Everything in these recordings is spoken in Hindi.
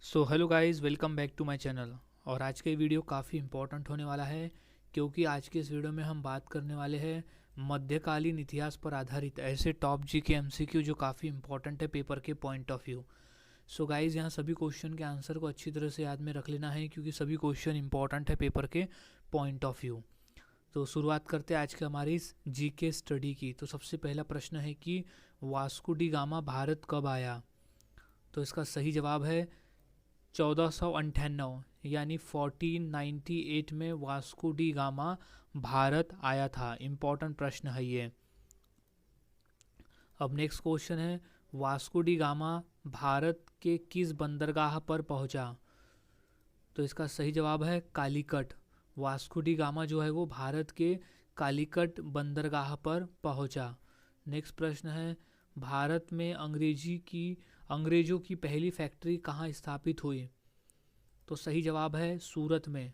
So hello guys, welcome back to my channel. और आज का ये वीडियो काफ़ी इंपॉर्टेंट होने वाला है क्योंकि आज के इस वीडियो में हम बात करने वाले हैं मध्यकालीन इतिहास पर आधारित ऐसे टॉप जी के एमसीक्यू जो काफ़ी इंपॉर्टेंट है पेपर के point of view. So guys, यहाँ सभी क्वेश्चन के आंसर को अच्छी तरह से याद में रख लेना है क्योंकि सभी क्वेश्चन इंपॉर्टेंट है पेपर के पॉइंट ऑफ व्यू। तो शुरुआत करते हैं आज के हमारी इस जी के स्टडी की। तो सबसे पहला प्रश्न है कि वास्को डी गामा भारत कब आया। तो इसका सही जवाब है 1498 यानी 1498 में वास्को डी गामा भारत आया था। इम्पॉर्टेंट प्रश्न है ये। अब नेक्स्ट क्वेश्चन है, वास्को डी गामा भारत के किस बंदरगाह पर पहुंचा। तो इसका सही जवाब है कालीकट। वास्को डी गामा जो है वो भारत के कालीकट बंदरगाह पर पहुंचा। नेक्स्ट प्रश्न है, भारत में अंग्रेजों की पहली फैक्ट्री कहाँ स्थापित हुई। तो सही जवाब है सूरत में।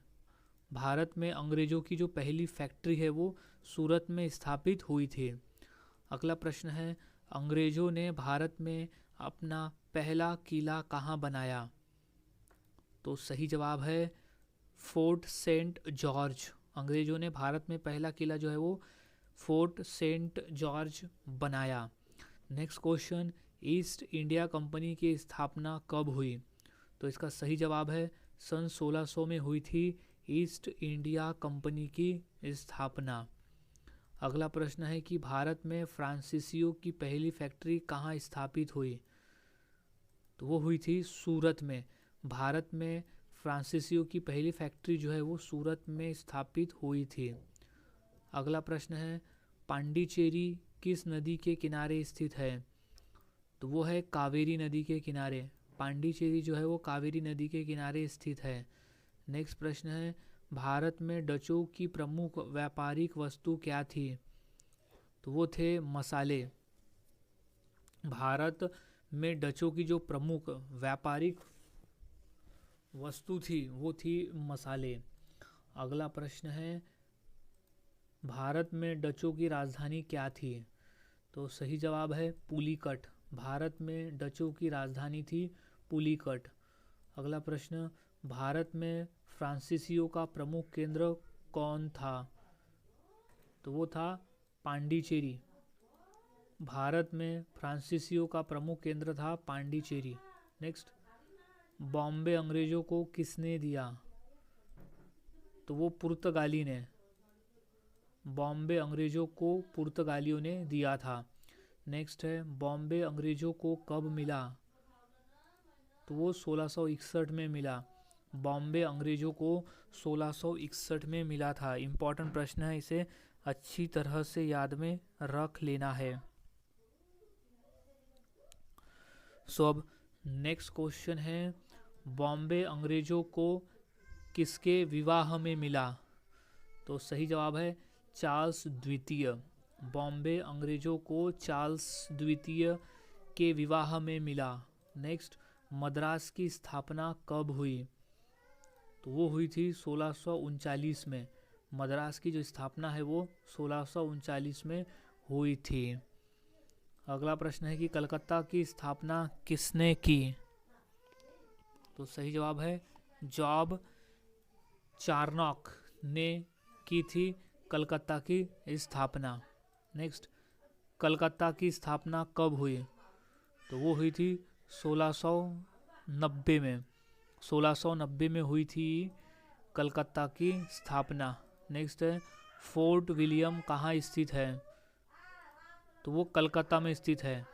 भारत में अंग्रेजों की जो पहली फैक्ट्री है वो सूरत में स्थापित हुई थी। अगला प्रश्न है, अंग्रेजों ने भारत में अपना पहला किला कहाँ बनाया। तो सही जवाब है फोर्ट सेंट जॉर्ज। अंग्रेजों ने भारत में पहला किला जो है वो फोर्ट सेंट जॉर्ज बनाया। Next question, east India company की स्थापना कब हुई। तो इसका सही जवाब है सन 1600 में हुई थी ईस्ट इंडिया कंपनी की स्थापना। अगला प्रश्न है कि भारत में फ्रांसीसियों की पहली फैक्ट्री कहाँ स्थापित हुई। तो वो हुई थी सूरत में। भारत में फ्रांसीसियों की पहली फैक्ट्री जो है वो सूरत में स्थापित हुई थी। अगला प्रश्न है, पांडिचेरी किस नदी के किनारे स्थित है। तो वो है कावेरी नदी के किनारे। पांडिचेरी जो है वो कावेरी नदी के किनारे स्थित है। नेक्स्ट प्रश्न है, भारत में डचों की प्रमुख व्यापारिक वस्तु क्या थी। तो वो थे मसाले। भारत में डचों की जो प्रमुख व्यापारिक वस्तु थी वो थी मसाले। अगला प्रश्न है, भारत में डचों की राजधानी क्या थी। तो सही जवाब है पुलिकट। भारत में डचों की राजधानी थी पुलिकट। अगला प्रश्न, भारत में फ्रांसीसियों का प्रमुख केंद्र कौन था। तो वो था पांडिचेरी। भारत में फ्रांसीसियों का प्रमुख केंद्र था पांडिचेरी। नेक्स्ट, बॉम्बे अंग्रेजों को किसने दिया। तो वो पुर्तगाली ने। बॉम्बे अंग्रेजों को पुर्तगालियों ने दिया था। नेक्स्ट है, बॉम्बे अंग्रेजों को कब मिला। तो वो 1661 में मिला। बॉम्बे अंग्रेजों को 1661 में मिला था। इम्पॉर्टेंट प्रश्न है, इसे अच्छी तरह से याद में रख लेना है। अब नेक्स्ट क्वेश्चन है, बॉम्बे अंग्रेजों को किसके विवाह में मिला। तो सही जवाब है चार्ल्स द्वितीय। बॉम्बे अंग्रेजों को चार्ल्स द्वितीय के विवाह में मिला। नेक्स्ट, मद्रास की स्थापना कब हुई। तो वो हुई थी 1639 में। मद्रास की जो स्थापना है वो 1639 में हुई थी। अगला प्रश्न है कि कलकत्ता की स्थापना किसने की। तो सही जवाब है जॉब चार्नॉक ने की थी कलकत्ता की स्थापना। नेक्स्ट, कलकत्ता की स्थापना कब हुई। तो वो हुई थी 1690 में। 1690 में हुई थी कलकत्ता की स्थापना। नेक्स्ट है, फोर्ट विलियम कहाँ स्थित है। तो वो कलकत्ता में स्थित है।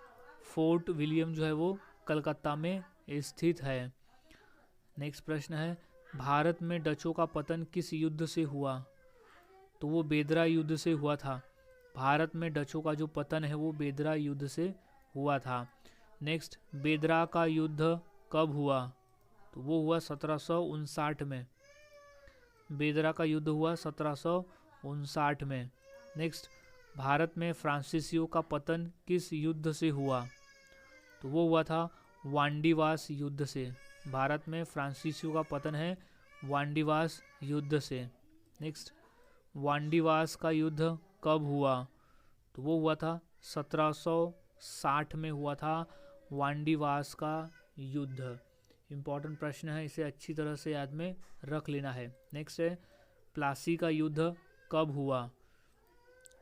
फोर्ट विलियम जो है वो कलकत्ता में स्थित है। नेक्स्ट प्रश्न है, भारत में डचों का पतन किस युद्ध से हुआ। तो वो बेदरा युद्ध से हुआ था। भारत में डचों का जो पतन है वो बेदरा युद्ध से हुआ था। नेक्स्ट, बेदरा का युद्ध कब हुआ। तो वो हुआ 1759 में। बेदरा का युद्ध हुआ 1759 में। नेक्स्ट, भारत में फ्रांसीसियों का पतन किस युद्ध से हुआ। तो वो हुआ था वांडीवास युद्ध से। भारत में फ्रांसीसियों का पतन है वांडीवास युद्ध से। नेक्स्ट, वांडीवास का युद्ध कब हुआ। तो वो हुआ था 1760 में हुआ था वांडीवास का युद्ध। इम्पॉर्टेंट प्रश्न है, इसे अच्छी तरह से याद में रख लेना है। नेक्स्ट है प्लासी का युद्ध कब हुआ?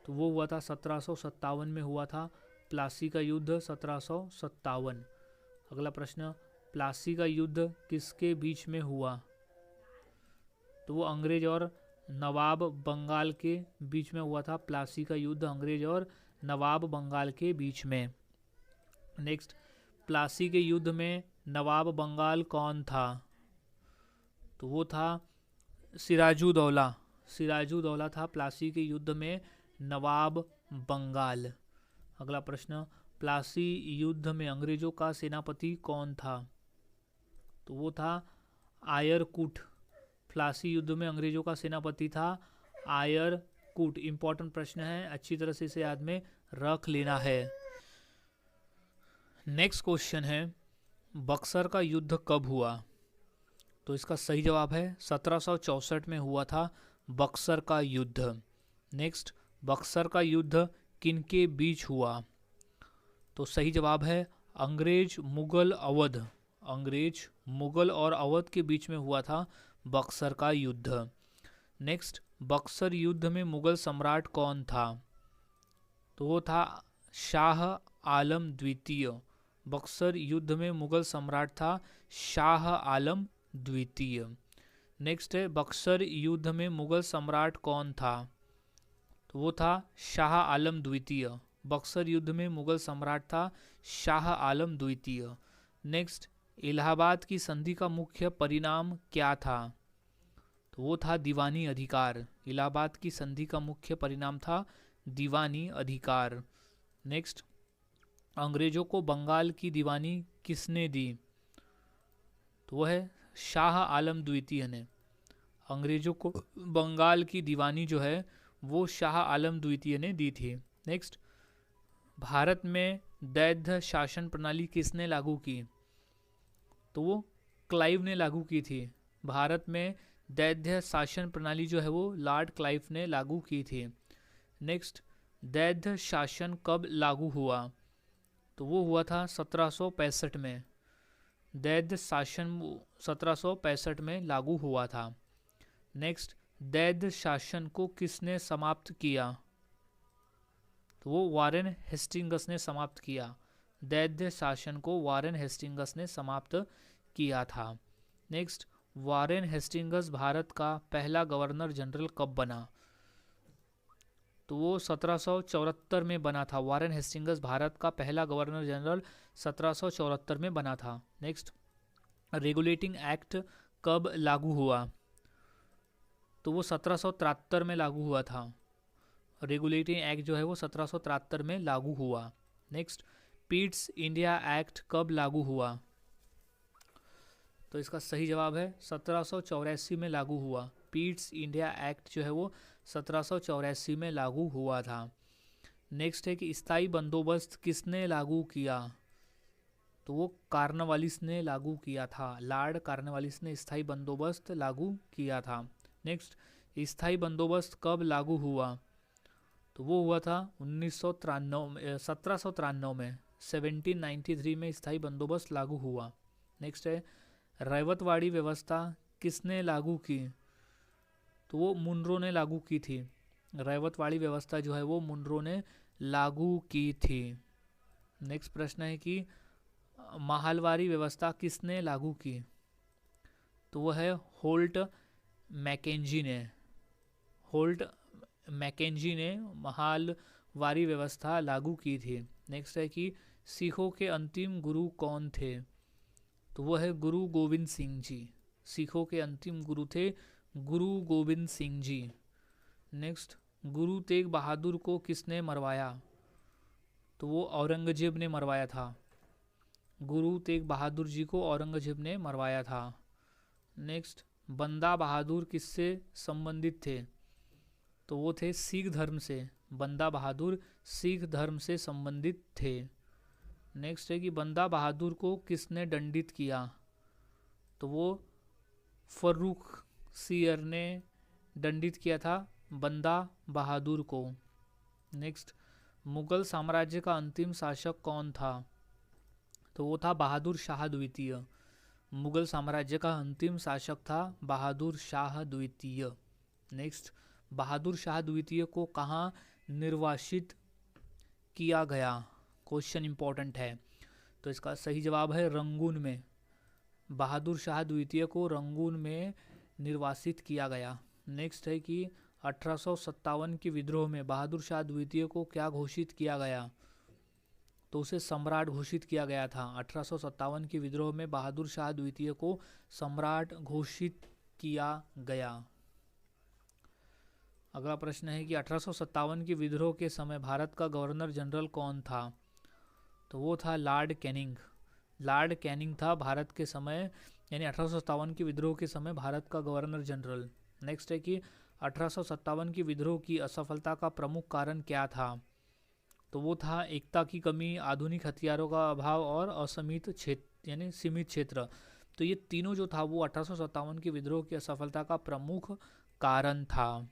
तो वो हुआ था 1757 में हुआ था प्लासी का युद्ध, 1757। अगला प्रश्न, प्लासी का युद्ध किसके बीच में हुआ? तो वो अंग्रेज और नवाब बंगाल के बीच में हुआ था। प्लासी का युद्ध अंग्रेज और नवाब बंगाल के बीच में। नेक्स्ट, प्लासी के युद्ध में नवाब बंगाल कौन था? तो वो था सिराजुद्दौला। सिराजुद्दौला था प्लासी के युद्ध में नवाब बंगाल। अगला प्रश्न, प्लासी युद्ध में अंग्रेजों का सेनापति कौन था? तो वो था आयरकुट। प्लासी युद्ध में अंग्रेजों का सेनापति था आयरकुट। इंपॉर्टेंट प्रश्न है, अच्छी तरह से इसे याद में रख लेना है। नेक्स्ट क्वेश्चन है बक्सर का युद्ध कब हुआ? तो इसका सही जवाब है 1764 में हुआ था बक्सर का युद्ध। नेक्स्ट, बक्सर का युद्ध किनके बीच हुआ? तो सही जवाब है अंग्रेज मुगल अवध। अंग्रेज मुगल और अवध के बीच में हुआ था बक्सर का युद्ध। नेक्स्ट, बक्सर युद्ध में मुगल सम्राट कौन था? तो वो था शाह आलम द्वितीय। बक्सर युद्ध में मुगल सम्राट था शाह आलम द्वितीय। नेक्स्ट है बक्सर युद्ध में मुगल सम्राट कौन था? तो वो था शाह आलम द्वितीय। बक्सर युद्ध में मुगल सम्राट था शाह आलम द्वितीय। नेक्स्ट, इलाहाबाद की संधि का मुख्य परिणाम क्या था? तो वो था दीवानी अधिकार। इलाहाबाद की संधि का मुख्य परिणाम था दीवानी अधिकार। नेक्स्ट, अंग्रेजों को बंगाल की दीवानी किसने दी? तो वह है शाह आलम द्वितीय ने। अंग्रेजों को बंगाल की दीवानी जो है वो शाह आलम द्वितीय ने दी थी। नेक्स्ट, भारत में दैध शासन प्रणाली किसने लागू की? तो वो क्लाइव ने लागू की थी। भारत में दैध शासन प्रणाली जो है वो लॉर्ड क्लाइव ने लागू की थी। नेक्स्ट, दैध शासन कब लागू हुआ? तो वो हुआ था 1765 में। दैध शासन 1765 में लागू हुआ था। नेक्स्ट, दैध शासन को किसने समाप्त किया? तो वो वारेन हेस्टिंगस ने समाप्त किया। दैध शासन को वारेन हेस्टिंगस ने समाप्त किया था। नेक्स्ट, वारेन हेस्टिंगस भारत का पहला गवर्नर जनरल कब बना? तो वो 1774 में बना था। वारेन हेस्टिंगस भारत का पहला गवर्नर जनरल 1774 में बना था। नेक्स्ट, रेगुलेटिंग एक्ट कब लागू हुआ? तो वो 1773 में लागू हुआ था। रेगुलेटिंग एक्ट जो है वो 1773 में लागू हुआ। नेक्स्ट, पीट्स इंडिया एक्ट कब लागू हुआ? तो इसका सही जवाब है 1784 में लागू हुआ। पीट्स इंडिया एक्ट जो है वो 1784 में लागू हुआ था। नेक्स्ट है कि स्थायी बंदोबस्त किसने लागू किया? तो वो कार्नवालिस ने लागू किया था। लॉर्ड कार्नवालिस ने स्थायी बंदोबस्त लागू किया था। नेक्स्ट, स्थायी बंदोबस्त कब लागू हुआ? तो वो हुआ था 1793 में। 1793 में स्थायी बंदोबस्त लागू हुआ। नेक्स्ट है रैवतवाड़ी व्यवस्था किसने लागू की? तो वो मुनरो ने लागू की थी। रैवतवाड़ी व्यवस्था जो है वो मुनरो ने लागू की थी। नेक्स्ट प्रश्न है कि माहलवारी व्यवस्था किसने लागू की? तो वह है होल्ट मैकेंजी ने। होल्ट मैकेंजी ने माहलवारी व्यवस्था लागू की थी। नेक्स्ट है कि सिखों के अंतिम गुरु कौन थे? तो वह है गुरु गोविंद सिंह जी। सिखों के अंतिम गुरु थे गुरु गोविंद सिंह जी। नेक्स्ट, गुरु तेग बहादुर को किसने मरवाया? तो वो औरंगजेब ने मरवाया था। गुरु तेग बहादुर जी को औरंगजेब ने मरवाया था। नेक्स्ट, बंदा बहादुर किससे संबंधित थे? तो वो थे सिख धर्म से। बंदा बहादुर सिख धर्म से संबंधित थे। नेक्स्ट है कि बंदा बहादुर को किसने दंडित किया? तो वो फर्रुख सियर ने दंडित किया था बंदा बहादुर को। नेक्स्ट, मुगल साम्राज्य का अंतिम शासक कौन था? तो वो था बहादुर शाह द्वितीय। मुगल साम्राज्य का अंतिम शासक था बहादुर शाह द्वितीय। नेक्स्ट, बहादुर शाह द्वितीय को कहाँ निर्वासित किया गया? क्वेश्चन इंपॉर्टेंट है। तो इसका सही जवाब है रंगून में। बहादुर शाह द्वितीय को रंगून में निर्वासित किया गया। नेक्स्ट है कि 1857 के विद्रोह में बहादुर शाह द्वितीय को क्या घोषित किया गया? तो उसे सम्राट घोषित किया गया था। 1857 के विद्रोह में बहादुर शाह द्वितीय को सम्राट घोषित किया गया। अगला प्रश्न है कि 1857 के विद्रोह के समय भारत का गवर्नर जनरल कौन था? तो वो था लॉर्ड कैनिंग। लॉर्ड कैनिंग था भारत के समय, यानी 1857 के विद्रोह के समय भारत का गवर्नर जनरल। नेक्स्ट है कि 1857 के विद्रोह की असफलता का प्रमुख कारण क्या था? तो वो था एकता की कमी, आधुनिक हथियारों का अभाव और असीमित क्षेत्र यानी सीमित क्षेत्र। तो ये तीनों जो था वो 1857 के विद्रोह की असफलता का प्रमुख कारण था।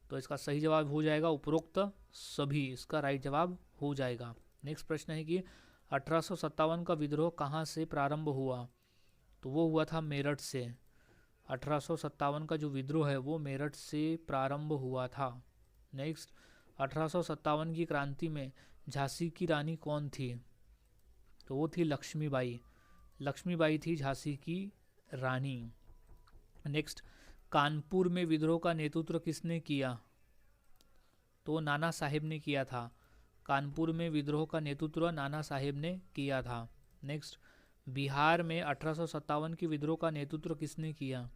तो इसका सही जवाब हो जाएगा उपरोक्त सभी, इसका राइट जवाब हो जाएगा। नेक्स्ट प्रश्न है कि 1857 का विद्रोह कहाँ से प्रारंभ हुआ? तो वो हुआ था मेरठ से। 1857 का जो विद्रोह है वो मेरठ से प्रारंभ हुआ था। नेक्स्ट, 1857 की क्रांति में झांसी की रानी कौन थी? तो वो थी लक्ष्मीबाई। लक्ष्मीबाई थी झांसी की रानी। नेक्स्ट, कानपुर में विद्रोह का नेतृत्व किसने किया? तो नाना साहेब ने किया था। कानपुर में विद्रोह का नेतृत्व नाना साहेब ने किया था। नेक्स्ट, बिहार में 1857 के विद्रोह का नेतृत्व किसने किया?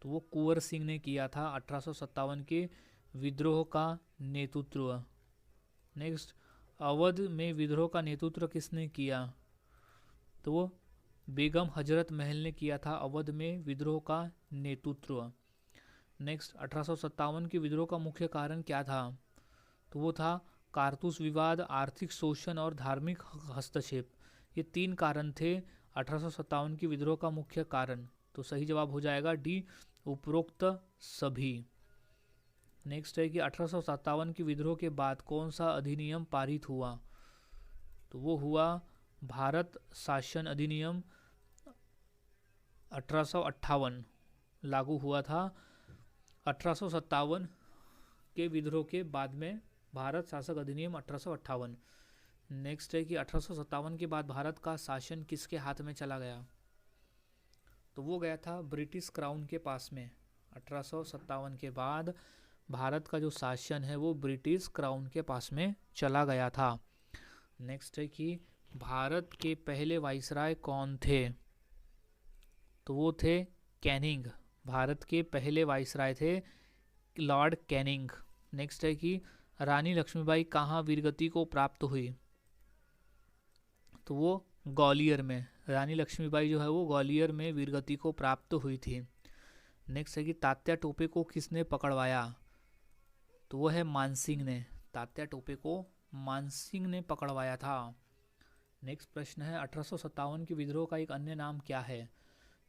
तो वो कुंवर सिंह ने किया था 1857 के विद्रोह का नेतृत्व। नेक्स्ट, अवध में विद्रोह का नेतृत्व किसने किया? तो वो बेगम हजरत महल ने किया था अवध में विद्रोह का नेतृत्व। नेक्स्ट, 1857 के विद्रोह का मुख्य कारण क्या था? तो वो था कारतूस विवाद, आर्थिक शोषण और धार्मिक हस्तक्षेप। ये तीन कारण थे 1857 के विद्रोह का मुख्य कारण। तो सही जवाब हो जाएगा डी, उपरोक्त सभी। नेक्स्ट है कि 1857 के विद्रोह के बाद कौन सा अधिनियम पारित हुआ? तो वो हुआ भारत शासन अधिनियम 1858 लागू हुआ था 1857 के विद्रोह के बाद में, भारत शासक अधिनियम 1858। नेक्स्ट है कि 1857 के बाद भारत का शासन किसके हाथ में चला गया? तो वो गया था ब्रिटिश क्राउन के पास में। 1857 के बाद भारत का जो शासन है वो ब्रिटिश क्राउन के पास में चला गया था। नेक्स्ट है कि भारत के पहले वाइसराय कौन थे? तो वो थे कैनिंग। भारत के पहले वाइसराय थे लॉर्ड कैनिंग। नेक्स्ट है कि रानी लक्ष्मीबाई कहाँ वीरगति को प्राप्त हुई? तो वो ग्वालियर में। रानी लक्ष्मीबाई जो है वो ग्वालियर में वीरगति को प्राप्त हुई थी। नेक्स्ट है कि तात्या टोपे को किसने पकड़वाया? तो वो है मानसिंह ने। तात्या टोपे को मानसिंह ने पकड़वाया था। नेक्स्ट प्रश्न है 1857 के विद्रोह का एक अन्य नाम क्या है?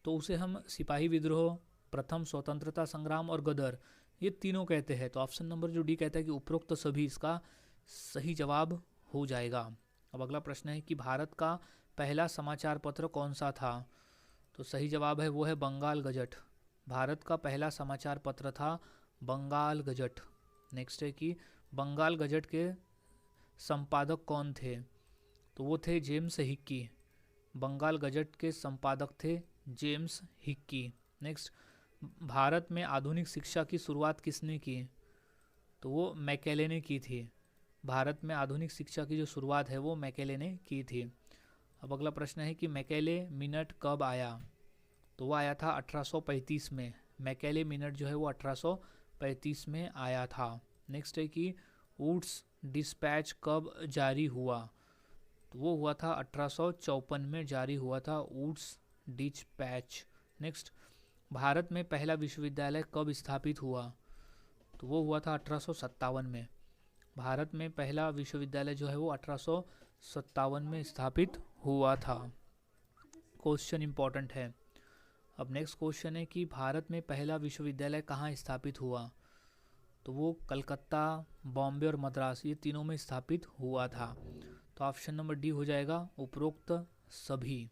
तो उसे हम सिपाही विद्रोह, प्रथम स्वतंत्रता संग्राम और गदर, ये तीनों कहते हैं। तो ऑप्शन नंबर जो डी कहता है कि उपरोक्त सभी, इसका सही जवाब हो जाएगा। अब अगला प्रश्न है कि भारत का पहला समाचार पत्र कौन सा था? तो सही जवाब है वो है बंगाल गजट। भारत का पहला समाचार पत्र था बंगाल गजट। नेक्स्ट है कि बंगाल गजट के संपादक कौन थे? तो वो थे जेम्स हिक्की। बंगाल गजट के संपादक थे जेम्स हिक्की। नेक्स्ट, भारत में आधुनिक शिक्षा की शुरुआत किसने की? तो वो मैकेले ने की थी। भारत में आधुनिक शिक्षा की जो शुरुआत है वो मैकेले ने की थी। अब अगला प्रश्न है कि मैकेले मिनट कब आया? तो वो आया था 1835 में। मैकेले मिनट जो है वो 1835 में आया था। नेक्स्ट है कि वुड्स डिस्पैच कब जारी हुआ? तो वो हुआ था 1854 में जारी हुआ था वुड्स डिस्पैच। नेक्स्ट, भारत में पहला विश्वविद्यालय कब स्थापित हुआ? तो वो हुआ था 1857 में। भारत में पहला विश्वविद्यालय जो है वो 1857 में स्थापित हुआ था। क्वेश्चन इंपॉर्टेंट है। अब नेक्स्ट क्वेश्चन है कि भारत में पहला विश्वविद्यालय कहाँ स्थापित हुआ? तो वो कलकत्ता, बॉम्बे और मद्रास, ये तीनों में स्थापित हुआ था। तो ऑप्शन नंबर डी हो जाएगा उपरोक्त सभी।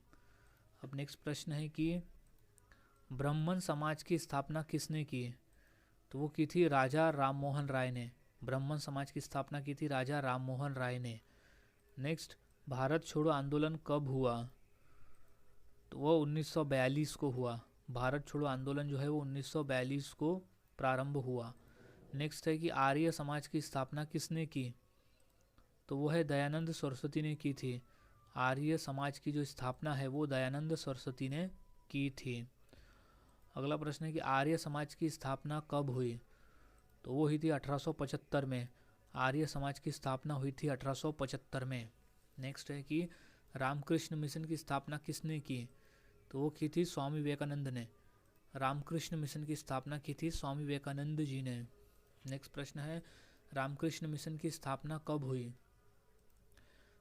अब नेक्स्ट प्रश्न है कि ब्राह्मण समाज की स्थापना किसने की? तो वो की थी राजा राम मोहन राय ने। ब्राह्मण समाज की स्थापना की थी राजा राम मोहन राय ने। नेक्स्ट, भारत छोड़ो आंदोलन कब हुआ? तो वो 1942 को हुआ। भारत छोड़ो आंदोलन जो है वो 1942 को प्रारंभ हुआ। नेक्स्ट है कि आर्य समाज की स्थापना किसने की? तो वो है दयानंद सरस्वती ने की थी। आर्य समाज की जो स्थापना है वो दयानंद सरस्वती ने की थी। अगला प्रश्न है कि आर्य समाज की स्थापना कब हुई? तो वो हुई थी 1875 में। आर्य समाज की स्थापना हुई थी 1875 में। नेक्स्ट है कि रामकृष्ण मिशन की स्थापना किसने की? तो वो की थी स्वामी विवेकानंद ने। रामकृष्ण मिशन की स्थापना की थी स्वामी विवेकानंद जी ने। नेक्स्ट प्रश्न है रामकृष्ण मिशन की स्थापना कब हुई?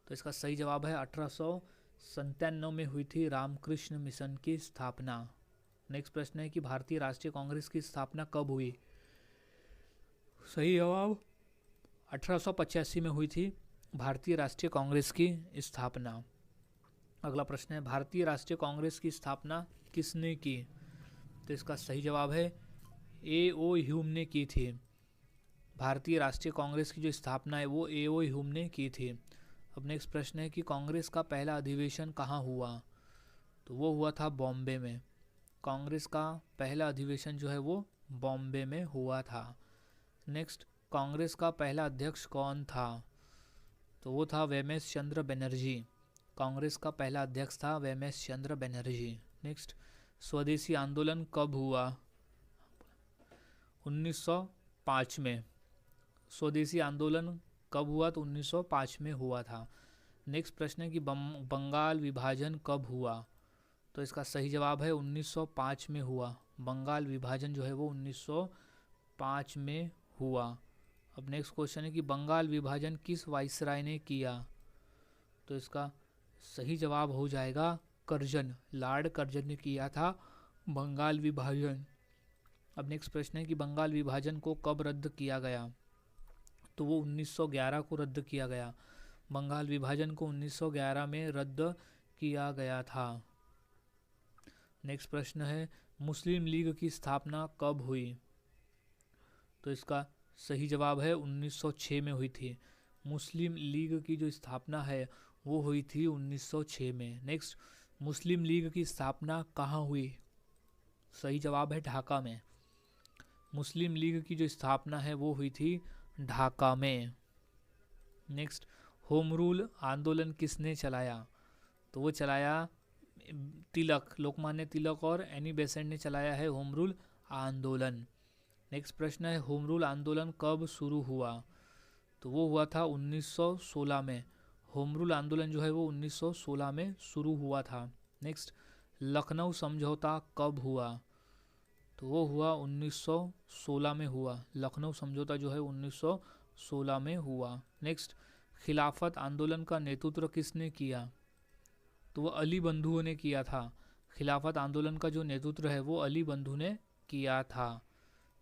तो इसका सही जवाब है 1897 में हुई थी रामकृष्ण मिशन की स्थापना। नेक्स्ट प्रश्न है कि भारतीय राष्ट्रीय कांग्रेस की स्थापना कब हुई? सही जवाब 1885 में हुई थी भारतीय राष्ट्रीय कांग्रेस की स्थापना। अगला प्रश्न है भारतीय राष्ट्रीय कांग्रेस की स्थापना किसने की? तो इसका सही जवाब है A.O. ह्यूम ने की थी। भारतीय राष्ट्रीय कांग्रेस की जो स्थापना है वो A.O. ह्यूम ने की थी। अब नेक्स्ट प्रश्न है कि कांग्रेस का पहला अधिवेशन कहाँ हुआ? तो वो हुआ था बॉम्बे में। कांग्रेस का पहला अधिवेशन जो है वो बॉम्बे में हुआ था। नेक्स्ट, कांग्रेस का पहला अध्यक्ष कौन था? तो वो था वेमेश चंद्र बनर्जी। कांग्रेस का पहला अध्यक्ष था वेमेश चंद्र बनर्जी। नेक्स्ट, स्वदेशी आंदोलन कब हुआ? 1905 में। स्वदेशी आंदोलन कब हुआ? तो 1905 में हुआ था। नेक्स्ट प्रश्न है कि बंगाल विभाजन कब हुआ? तो इसका सही जवाब है 1905 में हुआ। बंगाल विभाजन जो है वो 1905 में हुआ। अब नेक्स्ट क्वेश्चन है कि बंगाल विभाजन किस वाइसराय ने किया? तो इसका सही जवाब हो जाएगा कर्जन। लॉर्ड कर्जन ने किया था बंगाल विभाजन। अब नेक्स्ट प्रश्न है कि बंगाल विभाजन को कब रद्द किया गया? तो वो 1911 को रद्द किया गया। बंगाल विभाजन को 1911 में रद्द किया गया था। नेक्स्ट प्रश्न है मुस्लिम लीग की स्थापना कब हुई? तो इसका सही जवाब है 1906 में हुई थी। मुस्लिम लीग की जो स्थापना है वो हुई थी 1906 में। नेक्स्ट, मुस्लिम लीग की स्थापना कहाँ हुई? सही जवाब है ढाका में। मुस्लिम लीग की जो स्थापना है वो हुई थी ढाका में। नेक्स्ट, होम रूल आंदोलन किसने चलाया? तो वो चलाया तिलक, लोकमान्य तिलक और एनी बेसेंट ने चलाया है होम रूल आंदोलन। नेक्स्ट प्रश्न है होम रूल आंदोलन कब शुरू हुआ? तो वो हुआ था 1916 में। होम रूल आंदोलन जो है वो 1916 में शुरू हुआ था। नेक्स्ट, लखनऊ समझौता कब हुआ? तो वो हुआ 1916 में हुआ। लखनऊ समझौता जो है 1916 में हुआ। नेक्स्ट, खिलाफत आंदोलन का नेतृत्व किसने किया? तो वो अली बंधुओं ने किया था। खिलाफत आंदोलन का जो नेतृत्व है वो अली बंधु ने किया था।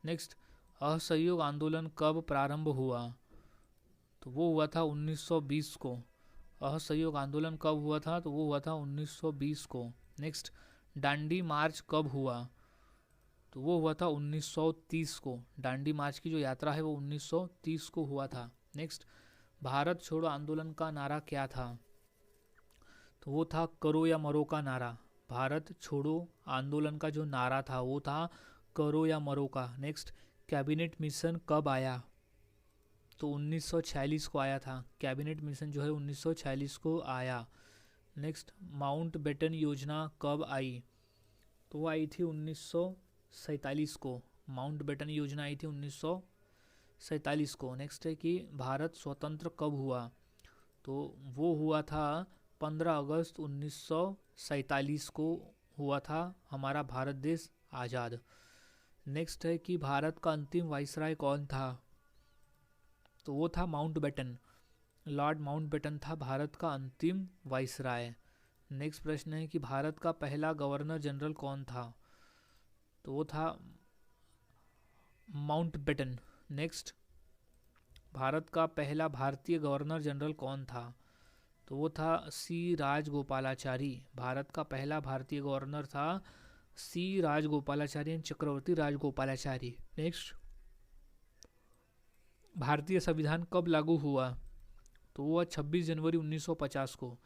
नेक्स्ट, असहयोग आंदोलन कब प्रारंभ हुआ? तो वो हुआ था 1920 को। असहयोग आंदोलन कब हुआ था? तो वो हुआ था 1920 को। नेक्स्ट, दांडी मार्च कब हुआ? तो वो हुआ था 1930 को। दांडी मार्च की जो यात्रा है वो 1930 को हुआ था। नेक्स्ट, भारत छोड़ो आंदोलन का नारा क्या था? तो वो था करो या मरो का नारा। भारत छोड़ो आंदोलन का जो नारा था वो था करो या मरो का। नेक्स्ट, कैबिनेट मिशन कब आया? तो 1946 को आया था। कैबिनेट मिशन जो है 1946 को आया। नेक्स्ट, माउंट बेटन योजना कब आई? तो वो आई थी 1947 को। माउंट बेटन योजना आई थी 1947 को। नेक्स्ट है कि भारत स्वतंत्र कब हुआ? तो वो हुआ था 15 अगस्त 1947 को हुआ था हमारा भारत देश आज़ाद। नेक्स्ट है कि भारत का अंतिम वाइसराय कौन था? तो वो था Mountbatten. Lord Mountbatten था भारत का अंतिम वाइसराय। नेक्स्ट प्रश्न है कि भारत का पहला गवर्नर जनरल कौन था? तो वो था माउंट बेटन। नेक्स्ट, भारत का पहला भारतीय गवर्नर जनरल कौन था? तो वो था सी राजगोपालाचारी। भारत का पहला भारतीय गवर्नर था सी राजगोपालाचारी, चक्रवर्ती राजगोपालाचारी। नेक्स्ट, भारतीय संविधान कब लागू हुआ? तो वो 26 जनवरी 1950 को।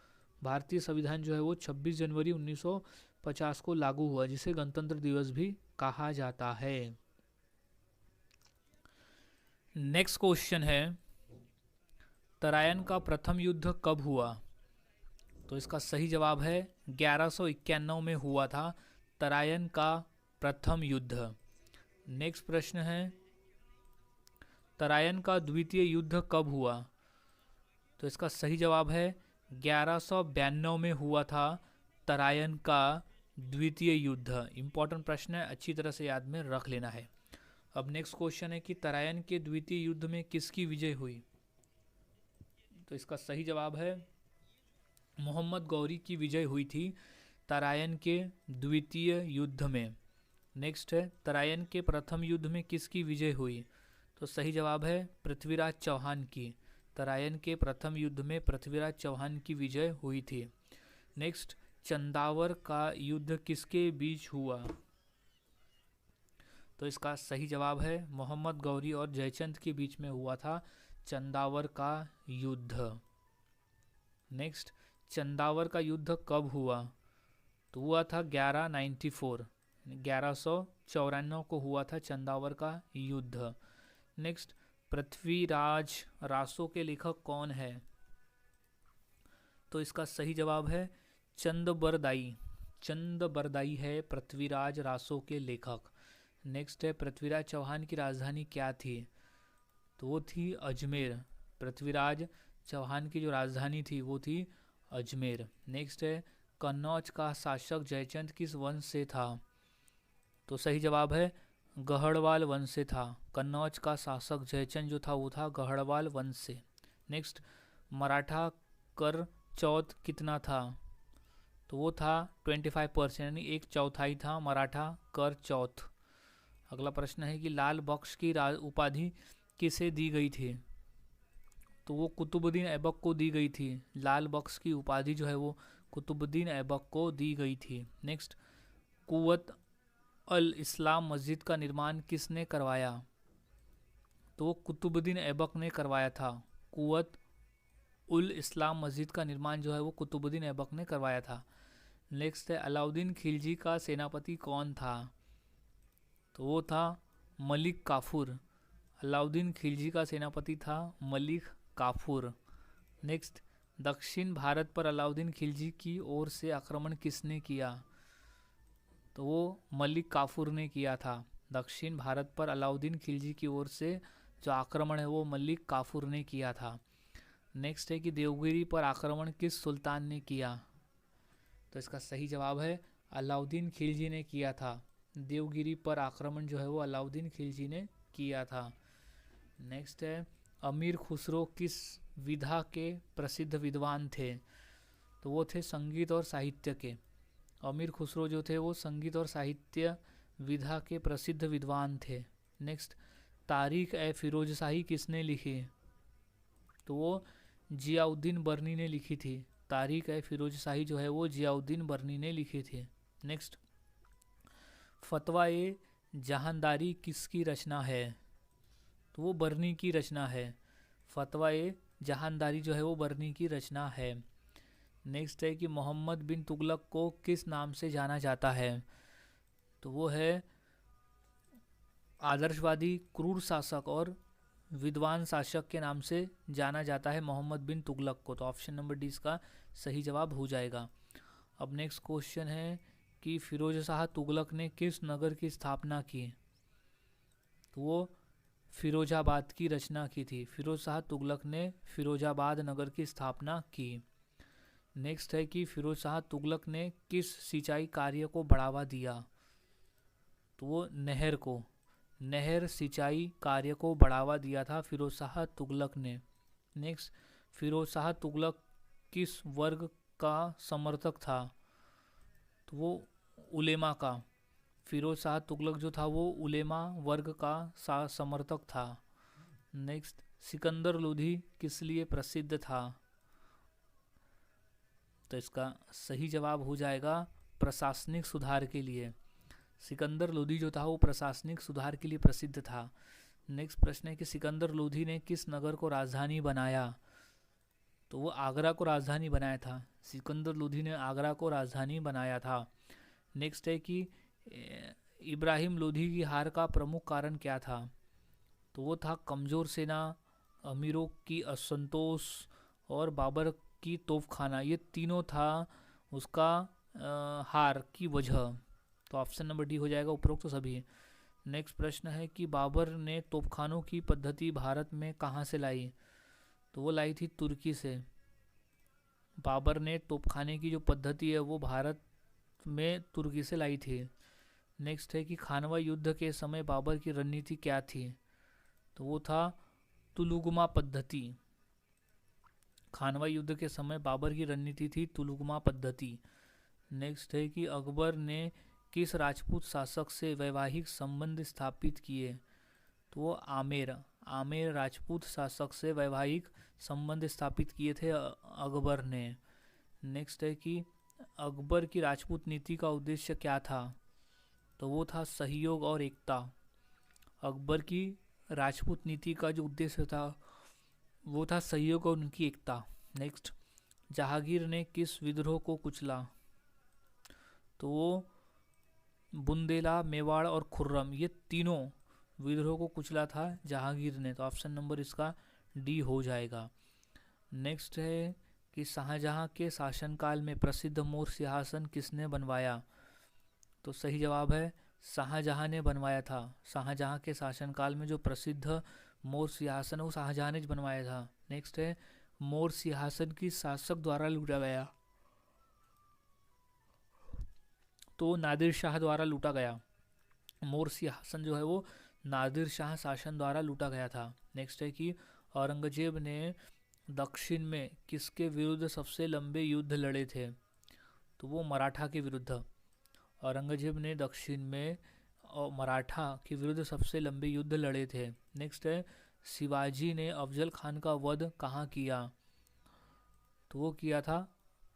भारतीय संविधान जो है वो 26 जनवरी 1950 को लागू हुआ, जिसे गणतंत्र दिवस भी कहा जाता है। नेक्स्ट क्वेश्चन है, तराइन का प्रथम युद्ध कब हुआ? तो इसका सही जवाब है 1191 में हुआ था तराइन का प्रथम युद्ध। नेक्स्ट प्रश्न है, तराइन का द्वितीय युद्ध कब हुआ? तो इसका सही जवाब है 1192 में हुआ था तराइन का द्वितीय युद्ध। इंपॉर्टेंट प्रश्न है, अच्छी तरह से याद में रख लेना है। अब नेक्स्ट क्वेश्चन है कि तराइन के द्वितीय युद्ध में किसकी विजय हुई? तो इसका सही जवाब है मोहम्मद गौरी की विजय हुई थी तराइन के द्वितीय युद्ध में। नेक्स्ट है, तराइन के प्रथम युद्ध में किसकी विजय हुई? तो सही जवाब है पृथ्वीराज चौहान की। तराइन के प्रथम युद्ध में पृथ्वीराज चौहान की विजय हुई थी। नेक्स्ट, चंदावर का युद्ध किसके बीच हुआ? तो इसका सही जवाब है मोहम्मद गौरी और जयचंद के बीच में हुआ था चंदावर का युद्ध। नेक्स्ट, चंदावर का युद्ध कब हुआ? तो हुआ था 1194 को हुआ था चंदावर का युद्ध। नेक्स्ट, पृथ्वीराज रासो के लेखक कौन है? तो इसका सही जवाब है चंदबरदाई। चंदबरदाई है पृथ्वीराज रासो के लेखक। नेक्स्ट है, पृथ्वीराज चौहान की राजधानी क्या थी? तो वो थी अजमेर। पृथ्वीराज चौहान की जो राजधानी थी वो थी अजमेर। नेक्स्ट है, कन्नौज का शासक जयचंद किस वंश से था? तो सही जवाब है गढ़वाल वंश से था। कन्नौज का शासक जयचंद जो था वो था गढ़वाल वंश से। नेक्स्ट, मराठा कर चौथ कितना था? तो वो था 25%, यानी 1/4 था मराठा कर चौथ। अगला प्रश्न है कि लाल बख्श की उपाधि किसे दी गई थी? तो वो कुतुबुद्दीन ऐबक को दी गई थी। लाल बख्श की उपाधि जो है वो कुतुबुद्दीन ऐबक को दी गई थी। नेक्स्ट, कुव्वत अल इस्लाम मस्जिद का निर्माण किसने करवाया? तो वो कुतुबुद्दीन ऐबक ने करवाया था। कुव्वत उल इस्लाम मस्जिद का निर्माण जो है वो कुतुबुद्दीन ऐबक ने करवाया था। नेक्स्ट है, अलाउद्दीन खिलजी का सेनापति कौन था? तो वो था मलिक काफूर। अलाउद्दीन खिलजी का सेनापति था मलिक काफूर। नेक्स्ट, दक्षिण भारत पर अलाउद्दीन खिलजी की ओर से आक्रमण किसने किया? तो वो मलिक काफूर ने किया था। दक्षिण भारत पर अलाउद्दीन खिलजी की ओर से जो आक्रमण है वो मलिक काफूर ने किया था। नेक्स्ट है कि देवगिरी पर आक्रमण किस सुल्तान ने किया? तो इसका सही जवाब है अलाउद्दीन खिलजी ने किया था। देवगिरी पर आक्रमण जो है वो अलाउद्दीन खिलजी ने किया था। नेक्स्ट है, अमीर खुसरो किस विधा के प्रसिद्ध विद्वान थे? तो वो थे संगीत और साहित्य के। अमीर खुसरो जो थे वो संगीत और साहित्य विधा के प्रसिद्ध विद्वान थे। नेक्स्ट, तारीख ए फिरोजशाही किसने लिखी? तो वो जियाउद्दीन बर्नी ने लिखी थी। तारीख ए फिरोजशाही जो है वो जियाउद्दीन बर्नी ने लिखी थी। नेक्स्ट, फतवा ए जहानदारी किसकी रचना है? तो वो बर्नी की रचना है। फतवा ए जहानदारी जो है वो बर्नी की रचना है। नेक्स्ट है कि मोहम्मद बिन तुगलक को किस नाम से जाना जाता है? तो वो है आदर्शवादी, क्रूर शासक और विद्वान शासक के नाम से जाना जाता है मोहम्मद बिन तुगलक को। तो ऑप्शन नंबर डी इसका सही जवाब हो जाएगा। अब नेक्स्ट क्वेश्चन है कि फिरोज शाह तुगलक ने किस नगर की स्थापना की? तो वो फिरोजाबाद की रचना की थी। फिरोज शाह तुगलक ने फिरोजाबाद नगर की स्थापना की। नेक्स्ट है कि फिरोज शाह तुगलक ने किस सिंचाई कार्य को बढ़ावा दिया? तो वो नहर सिंचाई कार्य को बढ़ावा दिया था फिरोज शाह तुगलक ने। नेक्स्ट, फिरोज शाह तुगलक किस वर्ग का समर्थक था? तो वो उलेमा का। फिरोज शाह तुगलक जो था वो उलेमा वर्ग का समर्थक था। नेक्स्ट, सिकंदर लोधी किस लिए प्रसिद्ध था? तो इसका सही जवाब हो जाएगा प्रशासनिक सुधार के लिए। सिकंदर लोधी जो था वो प्रशासनिक सुधार के लिए प्रसिद्ध था। नेक्स्ट प्रश्न है कि सिकंदर लोधी ने किस नगर को राजधानी बनाया? तो वो आगरा को राजधानी बनाया था। सिकंदर लोधी ने आगरा को राजधानी बनाया था। नेक्स्ट है कि इब्राहिम लोधी की हार का प्रमुख कारण क्या था? तो वो था कमज़ोर सेना, अमीरों की असंतोष और बाबर की तोपखाना। ये तीनों था उसका हार की वजह। तो ऑप्शन नंबर डी हो जाएगा उपरोक्त तो सभी। नेक्स्ट प्रश्न है कि बाबर ने तोपखानों की पद्धति भारत में कहाँ से लाई? तो वो लाई थी तुर्की से। बाबर ने तोपखाने की जो पद्धति है वो भारत में तुर्की से लाई थी। नेक्स्ट है कि खानवा युद्ध के समय बाबर की रणनीति क्या थी? तो वो था तुलुगमा पद्धति। खानवा युद्ध के समय बाबर की रणनीति थी तुलुगमा पद्धति। नेक्स्ट है कि अकबर ने किस राजपूत शासक से वैवाहिक संबंध स्थापित किए? तो वो आमेर राजपूत शासक से वैवाहिक संबंध स्थापित किए थे अकबर ने। नेक्स्ट है कि अकबर की राजपूत नीति का उद्देश्य क्या था? तो वो था सहयोग और एकता। अकबर की राजपूत नीति का जो उद्देश्य था वो था सहयोग और उनकी एकता। नेक्स्ट, जहांगीर ने किस विद्रोह को कुचला? तो वो बुंदेला, मेवाड़ और खुर्रम, ये तीनों विद्रोह को कुचला था जहांगीर ने। तो ऑप्शन नंबर इसका डी हो जाएगा। नेक्स्ट है कि शाहजहां के शासनकाल में प्रसिद्ध मोर सिंहासन किसने बनवाया? तो सही जवाब है शाहजहां ने बनवाया था। शाहजहां के शासनकाल में जो प्रसिद्ध मोर सिंहासन है वो शाहजहां ने बनवाया था। नेक्स्ट है मोर सिंहासन की शासक द्वारा लूटा गया? तो नादिर शाह द्वारा लूटा गया। मोर सिंहासन जो है वो नादिर शाह शासन द्वारा लूटा गया था। नेक्स्ट है कि औरंगजेब ने दक्षिण में किसके विरुद्ध सबसे लंबे युद्ध लड़े थे? तो वो मराठा के विरुद्ध। औरंगजेब ने दक्षिण में मराठा के विरुद्ध सबसे लंबे युद्ध लड़े थे। नेक्स्ट है शिवाजी ने अफजल खान का वध कहाँ किया? तो वो किया था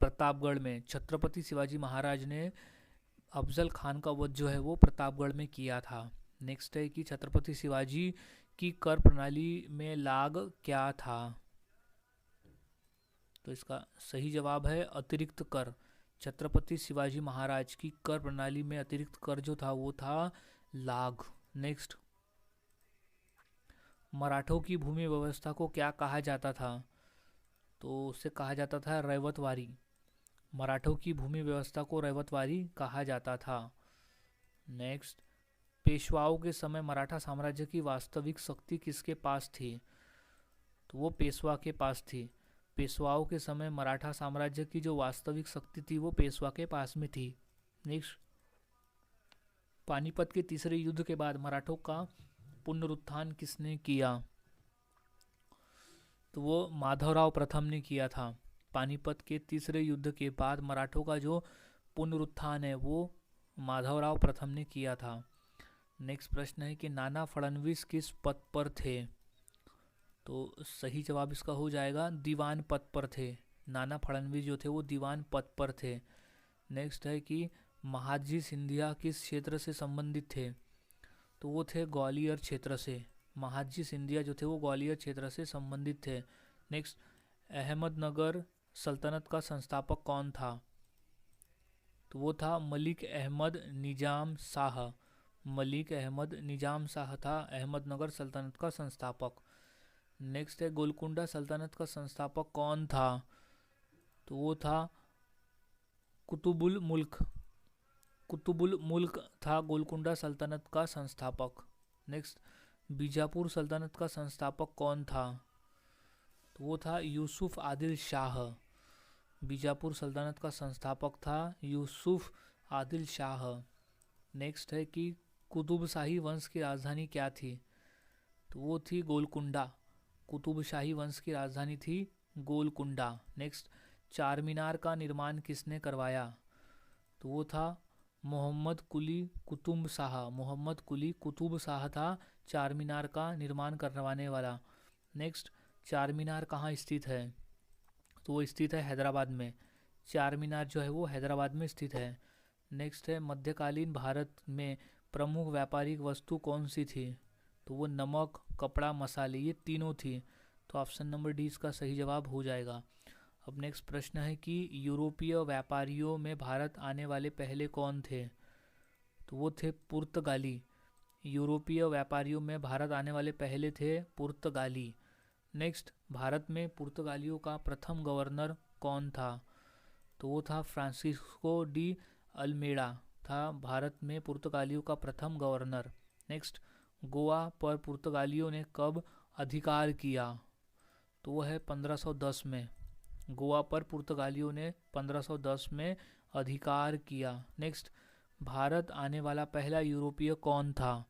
प्रतापगढ़ में। छत्रपति शिवाजी महाराज ने अफजल खान का वध जो है वो प्रतापगढ़ में किया था। नेक्स्ट है कि छत्रपति शिवाजी की कर प्रणाली में लाग क्या था? तो इसका सही जवाब है अतिरिक्त कर। छत्रपति शिवाजी महाराज की कर प्रणाली में अतिरिक्त कर जो था वो था लाग। नेक्स्ट, मराठों की भूमि व्यवस्था को क्या कहा जाता था? तो उसे कहा जाता था रैवतवारी। मराठों की भूमि व्यवस्था को रैवतवारी कहा जाता था। नेक्स्ट, पेशवाओं के समय मराठा साम्राज्य की वास्तविक शक्ति किसके पास थी? तो वो पेशवा के पास थी। पेशवाओं के समय मराठा साम्राज्य की जो वास्तविक शक्ति थी वो पेशवा के पास में थी। नेक्स्ट, पानीपत के तीसरे युद्ध के बाद मराठों का पुनरुत्थान किसने किया? तो वो माधवराव प्रथम ने किया था। पानीपत के तीसरे युद्ध के बाद मराठों का जो पुनरुत्थान है वो माधवराव प्रथम ने किया था। नेक्स्ट प्रश्न है कि नाना फडणवीस किस पद पर थे? तो सही जवाब इसका हो जाएगा दीवान पद पर थे। नाना फडणवीस जो थे वो दीवान पद पर थे। नेक्स्ट है कि महादजी सिंधिया किस क्षेत्र से संबंधित थे? तो वो थे ग्वालियर क्षेत्र से। महादजी सिंधिया जो थे वो ग्वालियर क्षेत्र से संबंधित थे। नेक्स्ट, अहमदनगर सल्तनत का संस्थापक कौन था? तो वो था मलिक अहमद निजाम शाह। मलिक अहमद निजाम शाह था अहमदनगर सल्तनत का संस्थापक। नेक्स्ट है गोलकुंडा सल्तनत का संस्थापक कौन था? तो वो था कुतुबुल मुल्क। कुतुबुल मुल्क था गोलकुंडा सल्तनत का संस्थापक। नेक्स्ट, बीजापुर सल्तनत का संस्थापक कौन था? तो वो था यूसुफ आदिल शाह। बीजापुर सल्तनत का संस्थापक था यूसुफ आदिल शाह। नेक्स्ट है कि कुतुबशाही वंश की राजधानी क्या थी? तो वो थी गोलकुंडा। कुतुबशाही वंश की राजधानी थी गोलकुंडा। नेक्स्ट, चार मीनार का निर्माण किसने करवाया? तो वो था मोहम्मद कुली कुतुब शाह। मोहम्मद कुली कुतुब शाह था चार मीनार का निर्माण करवाने वाला। नेक्स्ट, चार मीनार कहाँ स्थित है? तो वो स्थित है हैदराबाद में। चार मीनार जो है वो हैदराबाद में स्थित है। नेक्स्ट है मध्यकालीन भारत में प्रमुख व्यापारिक वस्तु कौन सी थी? तो वो नमक, कपड़ा, मसाले, ये तीनों थी। तो ऑप्शन नंबर डी इसका सही जवाब हो जाएगा। अब नेक्स्ट प्रश्न है कि यूरोपीय व्यापारियों में भारत आने वाले पहले कौन थे? तो वो थे पुर्तगाली। यूरोपीय व्यापारियों में भारत आने वाले पहले थे पुर्तगाली। नेक्स्ट, भारत में पुर्तगालियों का प्रथम गवर्नर कौन था? तो वो था फ्रांसिस्को डी अल्मेडा था भारत में पुर्तगालियों का प्रथम गवर्नर। नेक्स्ट, गोवा पर पुर्तगालियों ने कब अधिकार किया? तो वो है 1510 में। गोवा पर पुर्तगालियों ने 1510 में अधिकार किया। नेक्स्ट, भारत आने वाला पहला यूरोपीय कौन था?